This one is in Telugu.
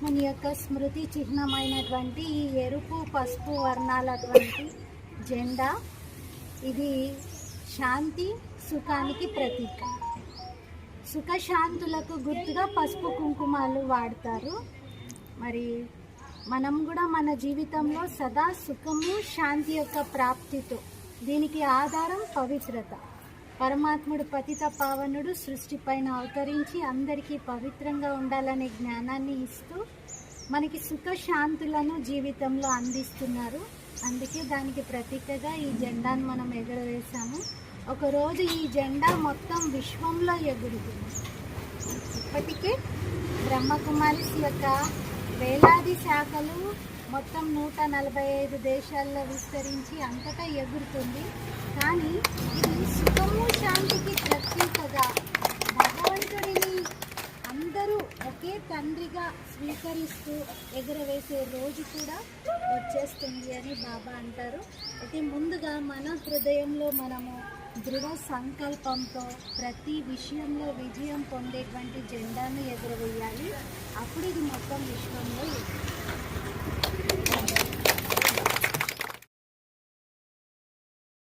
పరమాత్ముని యొక్క స్మృతి చిహ్నమైనటువంటి ఈ ఎరుపు పసుపు వర్ణాలటువంటి జెండా, ఇది శాంతి సుఖానికి ప్రతీక. సుఖశాంతులకు గుర్తుగా పసుపు కుంకుమాలు వాడతారు. మరి మనం కూడా మన జీవితంలో సదా సుఖము శాంతి యొక్క ప్రాప్తితో, దీనికి ఆధారం పవిత్రత. పరమాత్ముడు పతిత పావనుడు సృష్టి పైన అవతరించి అందరికీ పవిత్రంగా ఉండాలనే జ్ఞానాన్ని ఇస్తూ మనకి సుఖశాంతులను జీవితంలో అందిస్తున్నారు. అందుకే దానికి ప్రతీకగా ఈ జెండాను మనం ఎగరవేశాము. ఒకరోజు ఈ జెండా మొత్తం విశ్వంలో ఎగురుతుంది. ఇప్పటికే బ్రహ్మకుమారిస్ యొక్క వేలాది శాఖలు మొత్తం 145 దేశాల్లో విస్తరించి అంతటా ఎగురుతుంది. కానీ ఇది సుఖము శాంతికి ప్రతీకగా భగవంతుడిని అందరూ ఒకే తండ్రిగా స్వీకరిస్తూ ఎగురవేసే రోజు కూడా వచ్చేస్తుంది అని బాబా అంటారు. అయితే ముందుగా మన హృదయంలో మనము దృఢ సంకల్పంతో ప్రతి విషయంలో విజయం పొందేటువంటి జెండాను ఎగురవేయాలి. అప్పుడు ఇది మొత్తం విశ్వంలో